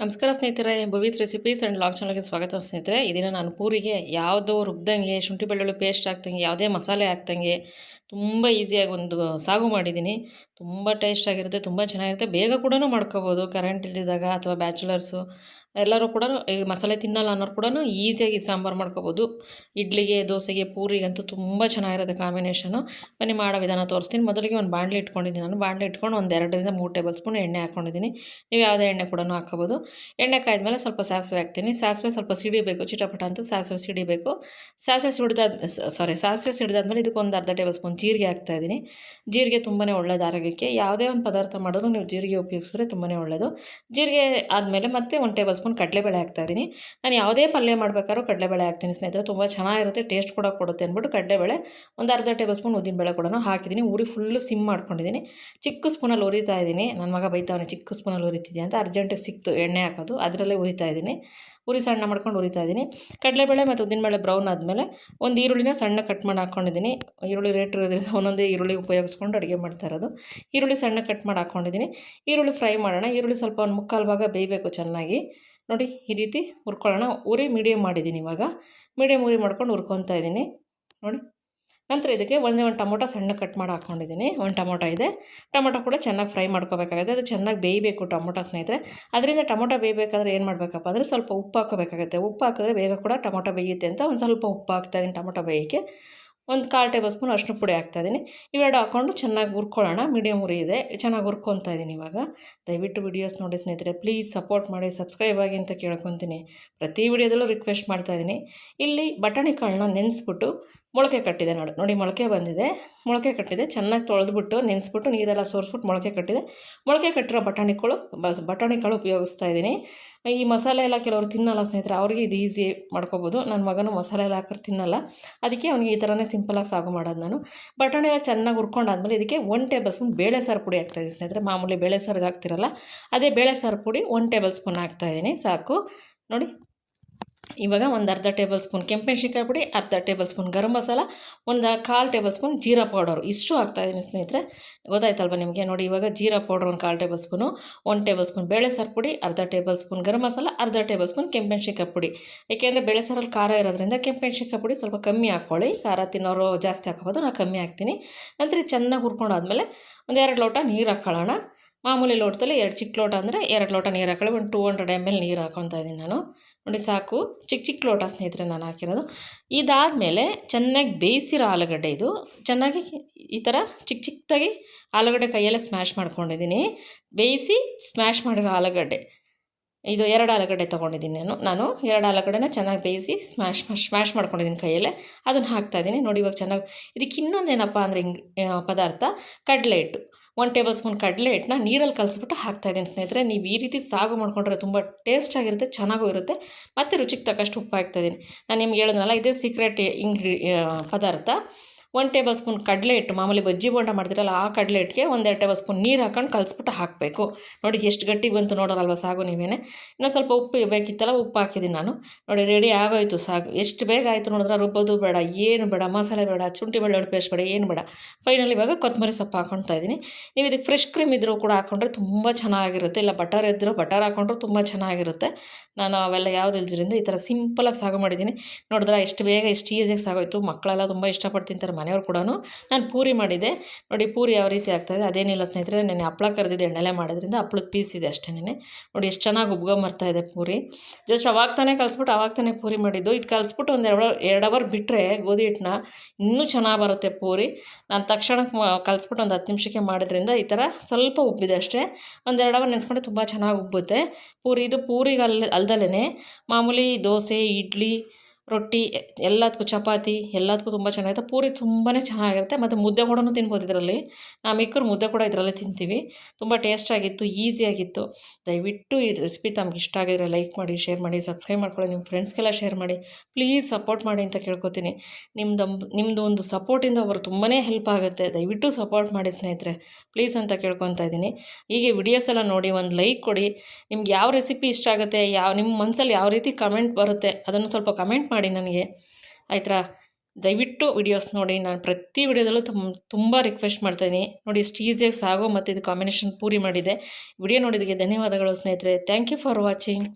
ನಮಸ್ಕಾರ ಸ್ನೇಹಿತರೆ, ಭವಿಸ್ recipes and log ಚಾನಲ್ಗೆ ಸ್ವಾಗತ ಸ್ನೇಹಿತರೆ. ಇದನ್ನು ನಾನು ಪೂರಿಗೆ ಯಾವುದೋ ರುಬ್ದಂಗೆ, ಶುಂಠಿ ಬೆಳ್ಳುಳ್ಳಿ ಪೇಸ್ಟ್ ಹಾಕ್ದಂಗೆ, ಯಾವುದೇ ಮಸಾಲೆ ಹಾಕ್ದಂಗೆ ತುಂಬ ಈಸಿಯಾಗಿ ಒಂದು ಸಾಗು ಮಾಡಿದ್ದೀನಿ. ತುಂಬ ಟೇಸ್ಟಾಗಿರುತ್ತೆ, ತುಂಬ ಚೆನ್ನಾಗಿರುತ್ತೆ. ಬೇಗ ಕೂಡ ಮಾಡ್ಕೋಬೋದು. ಕರೆಂಟ್ ಇಲ್ದಿದ್ದಾಗ ಅಥವಾ ಬ್ಯಾಚುಲರ್ಸು ಎಲ್ಲರೂ ಕೂಡ ಈ ಮಸಾಲೆ ತಿನ್ನಲ್ಲ ಅನ್ನೋರು ಕೂಡ ಈಸಿಯಾಗಿ ಸಾಂಬಾರು ಮಾಡ್ಕೋಬೋದು. ಇಡ್ಲಿಗೆ, ದೋಸೆಗೆ, ಪೂರಿಗಂತೂ ತುಂಬ ಚೆನ್ನಾಗಿರುತ್ತೆ ಕಾಂಬಿನೇಷನು. ಬನ್ನಿ ಮಾಡೋ ವಿಧಾನ ತೋರಿಸ್ತೀನಿ. ಮೊದಲಿಗೆ ಒಂದು ಬಾಣಲೆ ಇಟ್ಕೊಂಡಿದ್ದೀನಿ. ನಾನು ಬಾಣಲೆ ಇಟ್ಕೊಂಡು ಒಂದು 2 ರಿಂದ 3 ಟೇಬಲ್ ಸ್ಪೂನ್ ಎಣ್ಣೆ ಹಾಕ್ಕೊಂಡಿದ್ದೀನಿ. ನೀವು ಯಾವುದೇ ಎಣ್ಣೆ ಕೂಡ ಹಾಕ್ಕೋಬೋದು. ಎಣ್ಣೆ ಕಾಯ್ದ್ಮೇಲೆ ಸ್ವಲ್ಪ ಸಾಸಿವೆ ಹಾಕ್ತೀನಿ. ಸಾಸಿವೆ ಸ್ವಲ್ಪ ಸಿಡಿಬೇಕು, ಚಿಟಪಟ ಅಂತ ಸಾಸಿವೆ ಸಿಡಿಬೇಕು. ಸಾಸಿವೆ ಸಿಡಿದಾದ್ಮೇಲೆ ಇದಕ್ಕೊಂದು ಅರ್ಧ ಟೇಬಲ್ ಸ್ಪೂನ್ ಜೀರಿಗೆ ಹಾಕ್ತಾಯಿದ್ದೀನಿ. ಜೀರಿಗೆ ತುಂಬಾ ಒಳ್ಳೆಯದು ಆರೋಗ್ಯಕ್ಕೆ. ಯಾವುದೇ ಒಂದು ಪದಾರ್ಥ ಮಾಡಿದ್ರು ನೀವು ಜೀರಿಗೆ ಉಪಯೋಗಿಸಿದ್ರೆ ತುಂಬಾ ಒಳ್ಳೆಯದು. ಜೀರಿಗೆ ಆದಮೇಲೆ ಮತ್ತೆ 1 ಟೇಬಲ್ ಸ್ಪೂನ್ ಕಡಲೆಬೇಳೆ ಹಾಕ್ತಾಯಿದ್ದೀನಿ. ನಾನು ಯಾವುದೇ ಪಲ್ಯ ಮಾಡಬೇಕಾದ್ರೂ ಕಡಲೆಬೇಳೆ ಹಾಕ್ತೀನಿ ಸ್ನೇಹಿತರೆ, ತುಂಬ ಚೆನ್ನಾಗಿರುತ್ತೆ, ಟೇಸ್ಟ್ ಕೂಡ ಕೊಡುತ್ತೆ ಅಂದ್ಬಿಟ್ಟು ಕಡಲೆಬೇಳೆ. ಒಂದು ಅರ್ಧ ಟೇಬಲ್ ಸ್ಪೂನ್ ಉದ್ದಿನಬೇಳೆ ಕೂಡ ಹಾಕಿದ್ದೀನಿ. ಉರಿ ಫುಲ್ಲು ಸಿಮ್ ಮಾಡ್ಕೊಂಡಿದ್ದೀನಿ. ಚಿಕ್ಕ ಸ್ಪೂನಲ್ಲಿ ಉರಿತಾ ಇದ್ದೀನಿ. ನನ್ನ ಮಗ ಬೈತಾವನೆ, ಚಿಕ್ಕ ಸ್ಪೂನಲ್ಲಿ ಉರಿತಿದ್ಯಾ ಅಂತ. ಅರ್ಜೆಂಟಿಗೆ ಸಿಕ್ತು ಎಣ್ಣೆ ಹಾಕೋದು, ಅದರಲ್ಲೇ ಉರಿತಾ ಇದ್ದೀನಿ. ಉರಿ ಸಣ್ಣ ಮಾಡ್ಕೊಂಡು ಉರಿತಾ ಇದ್ದೀನಿ. ಕಡಲೆಬೇಳೆ ಮತ್ತು ಉದ್ದಿನಬೇಳೆ ಬ್ರೌನ್ ಆದಮೇಲೆ ಒಂದು ಈರುಳ್ಳಿನ ಸಣ್ಣ ಕಟ್ ಮಾಡಿ ಹಾಕ್ಕೊಂಡಿದ್ದೀನಿ. ಈರುಳ್ಳಿ ರೇಟ್ ಇರೋದ್ರಿಂದ ಒಂದೊಂದೇ ಈರುಳ್ಳಿ ಉಪಯೋಗಿಸ್ಕೊಂಡು ಅಡುಗೆ ಮಾಡ್ತಾ ಇರೋದು. ಈರುಳ್ಳಿ ಸಣ್ಣ ಕಟ್ ಮಾಡಿ ಹಾಕ್ಕೊಂಡಿದ್ದೀನಿ. ಈರುಳ್ಳಿ ಫ್ರೈ ಮಾಡೋಣ. ಈರುಳ್ಳಿ ಸ್ವಲ್ಪ ಒಂದು ಮುಕ್ಕಾಲು ಭಾಗ ಬೇಯಬೇಕು ಚೆನ್ನಾಗಿ. ನೋಡಿ ಈ ರೀತಿ ಹುರ್ಕೊಳ್ಳೋಣ. ಉರಿ ಮೀಡಿಯಮ್ ಮಾಡಿದ್ದೀನಿ. ಇವಾಗ ಮೀಡಿಯಮ್ ಉರಿ ಮಾಡ್ಕೊಂಡು ಹುರ್ಕೊತಾ ಇದ್ದೀನಿ ನೋಡಿ. ನಂತರ ಇದಕ್ಕೆ ಒಂದು ಟೊಮೊಟೊ ಸಣ್ಣ ಕಟ್ ಮಾಡಿ ಹಾಕ್ಕೊಂಡಿದ್ದೀನಿ. ಒಂದು ಟೊಮೊಟೊ ಇದೆ. ಟೊಮೊಟೊ ಕೂಡ ಚೆನ್ನಾಗಿ ಫ್ರೈ ಮಾಡ್ಕೋಬೇಕಾಗುತ್ತೆ. ಅದು ಚೆನ್ನಾಗಿ ಬೇಯಬೇಕು ಟೊಮೊಟೊ ಸ್ನೇಹಿತರೆ. ಅದರಿಂದ ಟೊಮೊಟೊ ಬೇಯಬೇಕಾದ್ರೆ ಏನು ಮಾಡಬೇಕಪ್ಪ ಅಂದರೆ ಸ್ವಲ್ಪ ಉಪ್ಪು ಹಾಕೋಬೇಕಾಗುತ್ತೆ. ಉಪ್ಪು ಹಾಕಿದ್ರೆ ಬೇಗ ಕೂಡ ಟೊಮೊಟೊ ಬೇಯುತ್ತೆ ಅಂತ ಒಂದು ಸ್ವಲ್ಪ ಉಪ್ಪು ಹಾಕ್ತಾಯಿದ್ದೀನಿ. ಟೊಮೊಟೊ ಬೇಯೋಕ್ಕೆ ಒಂದು 1/4 ಟೇಬಲ್ ಸ್ಪೂನ್ ಅರಿಶಿನ ಪುಡಿ ಹಾಕ್ತಾಯಿದ್ದೀನಿ. ಇವೆರಡು ಹಾಕ್ಕೊಂಡು ಚೆನ್ನಾಗಿ ಹುರ್ಕೊಳ್ಳೋಣ. ಮೀಡಿಯಮ್ ಉರಿ ಇದೆ, ಚೆನ್ನಾಗಿ ಹುರ್ಕೊತಾ ಇದ್ದೀನಿ. ಇವಾಗ ದಯವಿಟ್ಟು ವಿಡಿಯೋಸ್ ನೋಡಿ ಸ್ನೇಹಿತರೆ, ಪ್ಲೀಸ್ ಸಪೋರ್ಟ್ ಮಾಡಿ, ಸಬ್ಸ್ಕ್ರೈಬ್ ಆಗಿ ಅಂತ ಕೇಳ್ಕೊತೀನಿ. ಪ್ರತಿ ವಿಡಿಯೋದಲ್ಲೂ ರಿಕ್ವೆಸ್ಟ್ ಮಾಡ್ತಾಯಿದ್ದೀನಿ. ಇಲ್ಲಿ ಬಟಾಣಿ ಕಾಳನ್ನ ನೆನೆಸ್ಬಿಟ್ಟು ಮೊಳಕೆ ಕಟ್ಟಿದೆ ನೋಡಿ. ಮೊಳಕೆ ಬಂದಿದೆ, ಮೊಳಕೆ ಕಟ್ಟಿದೆ. ಚೆನ್ನಾಗಿ ತೊಳೆದ್ಬಿಟ್ಟು ನೆನೆಸ್ಬಿಟ್ಟು ನೀರೆಲ್ಲ ಸೋರಿಸ್ಬಿಟ್ಟು ಮೊಳಕೆ ಕಟ್ಟಿದೆ. ಮೊಳಕೆ ಕಟ್ಟಿರೋ ಬಟಾಣಿ ಕಾಳು ಉಪಯೋಗಿಸ್ತಾ ಇದ್ದೀನಿ. ಈ ಮಸಾಲೆ ಎಲ್ಲ ಕೆಲವರು ತಿನ್ನಲ್ಲ ಸ್ನೇಹಿತರೆ, ಅವ್ರಿಗೆ ಇದು ಈಸಿ ಮಾಡ್ಕೋಬೋದು. ನನ್ನ ಮಗನು ಮಸಾಲೆ ಎಲ್ಲ ಹಾಕಿದ್ರೆ ತಿನ್ನಲ್ಲ, ಅದಕ್ಕೆ ಅವನಿಗೆ ಈ ಥರನೇ ಸಿಂಪಲಾಗಿ ಸಾಗು ಮಾಡೋದು ನಾನು. ಬಟಾಣಿ ಎಲ್ಲ ಚೆನ್ನಾಗಿ ಹುರ್ಕೊಂಡಾದ್ಮೇಲೆ ಇದಕ್ಕೆ 1 ಟೇಬಲ್ ಸ್ಪೂನ್ ಬೇಳೆ ಸಾರು ಪುಡಿ ಹಾಕ್ತಾಯಿದ್ದೀನಿ ಸ್ನೇಹಿತರೆ. ಮಾಮೂಲಿ ಬೇಳೆ ಸಾರಿಗೆ ಹಾಕ್ತಿರಲ್ಲ ಅದೇ ಬೇಳೆ ಸಾರು ಪುಡಿ 1 ಟೇಬಲ್ ಸ್ಪೂನ್ ಹಾಕ್ತಾಯಿದ್ದೀನಿ, ಸಾಕು ನೋಡಿ. ಇವಾಗ ಒಂದು ಅರ್ಧ ಟೇಬಲ್ ಸ್ಪೂನ್ ಕೆಂಪೆಣ್ಸಿನ್ಕಾಯಿ ಪುಡಿ, ಅರ್ಧ ಟೇಬಲ್ ಸ್ಪೂನ್ ಗರಂ ಮಸಾಲ, ಒಂದು 1/4 ಟೇಬಲ್ ಸ್ಪೂನ್ ಜೀರಾ ಪೌಡರು, ಇಷ್ಟು ಹಾಕ್ತಾಯಿದ್ದೀನಿ ಸ್ನೇಹಿತರೆ. ಗೊತ್ತಾಯ್ತಲ್ವ ನಿಮಗೆ? ನೋಡಿ ಇವಾಗ ಜೀರಾ ಪೌಡ್ರ್ ಒಂದು 1/4 ಟೇಬಲ್ ಸ್ಪೂನು, 1 ಟೇಬಲ್ ಸ್ಪೂನ್ ಬೇಳೆ ಸಾರು ಪುಡಿ, ಅರ್ಧ ಟೇಬಲ್ ಸ್ಪೂನ್ ಗರಂ ಮಸಾಲ, ಅರ್ಧ ಟೇಬಲ್ ಸ್ಪೂನ್ ಕೆಂಪೆಣ್ಸಿನ್ಕಾಯಿ ಪುಡಿ. ಏಕೆಂದರೆ ಬೇಳೆ ಸಾರಲ್ಲಿ ಖಾರ ಇರೋದ್ರಿಂದ ಕೆಂಪೆಣ್ಸಿನ್ಕಾಯಿ ಪುಡಿ ಸ್ವಲ್ಪ ಕಮ್ಮಿ ಹಾಕ್ಕೊಳ್ಳಿ. ಖಾರ ತಿನ್ನೋರು ಜಾಸ್ತಿ ಹಾಕೋಬೋದು, ನಾನು ಕಮ್ಮಿ ಹಾಕ್ತೀನಿ. ನಂತರ ಚೆನ್ನಾಗಿ ಹುರ್ಕೊಂಡಾದ್ಮೇಲೆ ಒಂದು 2 ಲೋಟ ನೀರು ಹಾಕ್ಕೊಳ್ಳೋಣ. ಮಾಮೂಲಿ ಲೋಟದಲ್ಲಿ 2 ಚಿಕ್ಕ ಲೋಟ ಅಂದರೆ 2 ಲೋಟ ನೀರು ಹಾಕೊಳ್ಳಿ. ಒಂದು 200 ml ನೀರು ಹಾಕ್ಕೊತಾ ಇದ್ದೀನಿ ನಾನು ನೋಡಿ, ಸಾಕು. ಚಿಕ್ಕ ಲೋಟ ಸ್ನೇಹಿತರೆ ನಾನು ಹಾಕಿರೋದು. ಇದಾದಮೇಲೆ ಚೆನ್ನಾಗಿ ಬೇಯಿಸಿರೋ ಆಲೂಗಡ್ಡೆ, ಇದು ಚೆನ್ನಾಗಿ ಈ ಥರ ಚಿಕ್ಕದಾಗಿ ಆಲೂಗಡ್ಡೆ ಕೈಯಲ್ಲೇ ಸ್ಮ್ಯಾಶ್ ಮಾಡ್ಕೊಂಡಿದ್ದೀನಿ. ಬೇಯಿಸಿ ಸ್ಮ್ಯಾಶ್ ಮಾಡಿರೋ ಆಲೂಗಡ್ಡೆ ಇದು 2 ಆಲೂಗಡ್ಡೆ ತೊಗೊಂಡಿದ್ದೀನಿ ನಾನು 2 ಆಲೂಗಡ್ಡೆನ ಚೆನ್ನಾಗಿ ಬೇಯಿಸಿ ಸ್ಮ್ಯಾಶ್ ಮಾಡ್ಕೊಂಡಿದ್ದೀನಿ ಕೈಯಲ್ಲೇ. ಅದನ್ನು ಹಾಕ್ತಾಯಿದ್ದೀನಿ ನೋಡಿ. ಇವಾಗ ಚೆನ್ನಾಗಿ ಇದಕ್ಕೆ ಇನ್ನೊಂದೇನಪ್ಪ ಅಂದರೆ ಪದಾರ್ಥ ಕಡಲೆ ಹಿಟ್ಟು. 1 ಟೇಬಲ್ ಸ್ಪೂನ್ ಕಡಲೆ ಹಿಟ್ಟನ್ನ ನೀರಲ್ಲಿ ಕಲಿಸ್ಬಿಟ್ಟು ಹಾಕ್ತಾಯಿದ್ದೀನಿ ಸ್ನೇಹಿತರೆ. ನೀವು ಈ ರೀತಿ ಸಾಗು ಮಾಡ್ಕೊಂಡ್ರೆ ತುಂಬ ಟೇಸ್ಟಾಗಿರುತ್ತೆ, ಚೆನ್ನಾಗೂ ಇರುತ್ತೆ. ಮತ್ತು ರುಚಿಗೆ ತಕ್ಕಷ್ಟು ಉಪ್ಪು ಹಾಕ್ತಾಯಿದ್ದೀನಿ. ನಾನು ನಿಮ್ಗೆ ಹೇಳಿದ್ನಲ್ಲ, ಇದೇ ಸೀಕ್ರೆಟ್ ಪದಾರ್ಥ. 1 ಟೇಬಲ್ ಸ್ಪೂನ್ ಕಡಲೆ ಹಿಟ್ಟು, ಮಾಮೂಲಿ ಬಜ್ಜಿ ಬೋಂಡ ಮಾಡ್ತಿರಲ್ಲ ಆ ಕಡಲೆ ಹಿಟ್ಟಿಗೆ 1-2 ಟೇಬಲ್ ಸ್ಪೂನ್ ನೀರು ಹಾಕೊಂಡು ಕಲಿಸ್ಬಿಟ್ಟು ಹಾಕಬೇಕು. ನೋಡಿ ಎಷ್ಟು ಗಟ್ಟಿಗೆ ಬಂತು ನೋಡೋರಲ್ವ ಸಾಗು ನೀವೇನೆ. ಇನ್ನೊಂದು ಸ್ವಲ್ಪ ಉಪ್ಪು ಬೇಕಿತ್ತಲ್ಲ, ಉಪ್ಪು ಹಾಕಿದ್ದೀನಿ ನಾನು ನೋಡಿ. ರೆಡಿ ಆಗೋಯ್ತು ಸಾಗು. ಎಷ್ಟು ಬೇಗ ಆಯಿತು ನೋಡಿದ್ರೆ. ರುಬ್ಬೋದು ಬೇಡ, ಏನು ಬೇಡ, ಮಸಾಲೆ ಬೇಡ, ಶುಂಠಿ ಬೆಳ್ಳುಳ್ಳಿ ಪೇಸ್ಟ್ ಬೇಡ, ಏನು ಬೇಡ. ಫೈನಲಿ ಇವಾಗ ಕೊತ್ತಂಬರಿ ಸೊಪ್ಪು ಹಾಕ್ಕೊಳ್ತಾ ಇದ್ದೀನಿ. ನೀವು ಇದಕ್ಕೆ ಫ್ರೆಶ್ ಕ್ರೀಮ್ ಇದ್ದರೂ ಕೂಡ ಹಾಕ್ಕೊಂಡ್ರೆ ತುಂಬ ಚೆನ್ನಾಗಿರುತ್ತೆ. ಇಲ್ಲ ಬಟರ್ ಇದ್ದರೂ ಬಟರ್ ಹಾಕ್ಕೊಂಡ್ರು ತುಂಬ ಚೆನ್ನಾಗಿರುತ್ತೆ. ನಾನು ಅವೆಲ್ಲ ಯಾವುದು ಇಲ್ದಿರಿಂದ ಈ ಥರ ಸಿಂಪಲಾಗಿ ಸಾಗು ಮಾಡಿದ್ದೀನಿ. ನೋಡಿದ್ರೆ ಎಷ್ಟು ಬೇಗ ಎಷ್ಟು ಈಸಿಯಾಗಿ ಸಾಗೋಯ್ತು. ಮಕ್ಕಳೆಲ್ಲ ತುಂಬ ಇಷ್ಟಪಟ್ಟು ತಿಂತಾರೆ, ಮನೆಯವ್ರು ಕೂಡ. ನಾನು ಪೂರಿ ಮಾಡಿದ್ದೆ ನೋಡಿ. ಪೂರಿ ಯಾವ ರೀತಿ ಆಗ್ತಾಯಿದೆ ಅದೇನಿಲ್ಲ ಸ್ನೇಹಿತರೆ, ನಾನು ಹಪ್ಪಳ ಕರೆದಿದ್ದೆ ಎಣ್ಣೆಲೆ ಮಾಡೋದ್ರಿಂದ ಹಪ್ಪಳದ ಪೀಸ್ ಇದೆ ಅಷ್ಟೇ. ನೋಡಿ ಎಷ್ಟು ಚೆನ್ನಾಗಿ ಉಬ್ಕೊಂಬರ್ತಾ ಇದೆ ಪೂರಿ. ಜಸ್ಟ್ ಅವಾಗ ತಾನೇ ಪೂರಿ ಮಾಡಿದ್ದು. ಇದು ಕಲಿಸ್ಬಿಟ್ಟು ಒಂದು 2 ಅವರ್ ಬಿಟ್ಟರೆ ಗೋಧಿ ಹಿಟ್ಟನ್ನ ಇನ್ನೂ ಚೆನ್ನಾಗಿ ಬರುತ್ತೆ ಪೂರಿ. ನಾನು ತಕ್ಷಣಕ್ಕೆ ಕಲಿಸ್ಬಿಟ್ಟು ಒಂದು 10 ನಿಮಿಷಕ್ಕೆ ಮಾಡೋದ್ರಿಂದ ಈ ಥರ ಸ್ವಲ್ಪ ಉಬ್ಬಿದೆ ಅಷ್ಟೇ. ಒಂದು 2 ಅವರ್ ನೆನೆಸ್ಕೊಂಡ್ರೆ ತುಂಬ ಚೆನ್ನಾಗಿ ಉಬ್ಬುತ್ತೆ ಪೂರಿ. ಇದು ಪೂರಿಗೆ ಅಲ್ದಲೇ ಮಾಮೂಲಿ ದೋಸೆ, ಇಡ್ಲಿ, ರೊಟ್ಟಿ ಎಲ್ಲದಕ್ಕೂ, ಚಪಾತಿ ಎಲ್ಲದಕ್ಕೂ ತುಂಬ ಚೆನ್ನಾಗಿರುತ್ತೆ. ಪೂರಿ ತುಂಬಾ ಚೆನ್ನಾಗಿರುತ್ತೆ. ಮತ್ತು ಮುದ್ದೆ ಕೂಡ ತಿನ್ಬೋದು ಇದರಲ್ಲಿ. ನಾವು ಮಿಕ್ಕರು ಮುದ್ದೆ ಕೂಡ ಇದರಲ್ಲೇ ತಿಂತೀವಿ. ತುಂಬ ಟೇಸ್ಟಾಗಿತ್ತು, ಈಸಿಯಾಗಿತ್ತು. ದಯವಿಟ್ಟು ಈ ರೆಸಿಪಿ ತಮ್ಗೆ ಇಷ್ಟ ಆಗಿದ್ರೆ ಲೈಕ್ ಮಾಡಿ, ಶೇರ್ ಮಾಡಿ, ಸಬ್ಸ್ಕ್ರೈಬ್ ಮಾಡ್ಕೊಳ್ಳಿ. ನಿಮ್ಮ ಫ್ರೆಂಡ್ಸ್ಗೆಲ್ಲ ಶೇರ್ ಮಾಡಿ. ಪ್ಲೀಸ್ ಸಪೋರ್ಟ್ ಮಾಡಿ ಅಂತ ಕೇಳ್ಕೊತೀನಿ. ನಿಮ್ಮದು ಒಂದು ಸಪೋರ್ಟಿಂದ ಅವರು ತುಂಬಾ ಹೆಲ್ಪ್ ಆಗುತ್ತೆ. ದಯವಿಟ್ಟು ಸಪೋರ್ಟ್ ಮಾಡಿ ಸ್ನೇಹಿತರೆ, ಪ್ಲೀಸ್ ಅಂತ ಕೇಳ್ಕೊತಾ ಇದ್ದೀನಿ. ಹೀಗೆ ವಿಡಿಯೋಸ್ ಎಲ್ಲ ನೋಡಿ ಒಂದು ಲೈಕ್ ಕೊಡಿ. ನಿಮ್ಗೆ ಯಾವ ರೆಸಿಪಿ ಇಷ್ಟ ಆಗುತ್ತೆ, ನಿಮ್ಮ ಮನಸ್ಸಲ್ಲಿ ಯಾವ ರೀತಿ ಕಮೆಂಟ್ ಬರುತ್ತೆ ಅದನ್ನು ಸ್ವಲ್ಪ ಕಮೆಂಟ್ ಮಾಡಿ ನನಗೆ, ಆಯ್ತಾ? ದಯವಿಟ್ಟು ವಿಡಿಯೋಸ್ ನೋಡಿ. ನಾನು ಪ್ರತಿ ವಿಡಿಯೋದಲ್ಲೂ ತುಂಬ ರಿಕ್ವೆಸ್ಟ್ ಮಾಡ್ತಾಯಿದ್ದೀನಿ ನೋಡಿ. ಇಷ್ಟು ಈಸಿಯಾಗಿ ಸಾಗೋ ಮತ್ತು ಇದು ಕಾಂಬಿನೇಷನ್ ಪೂರಿ ಮಾಡಿದೆ. ವಿಡಿಯೋ ನೋಡಿದ್ದಕ್ಕೆ ಧನ್ಯವಾದಗಳು ಸ್ನೇಹಿತರೆ. Thank you for watching.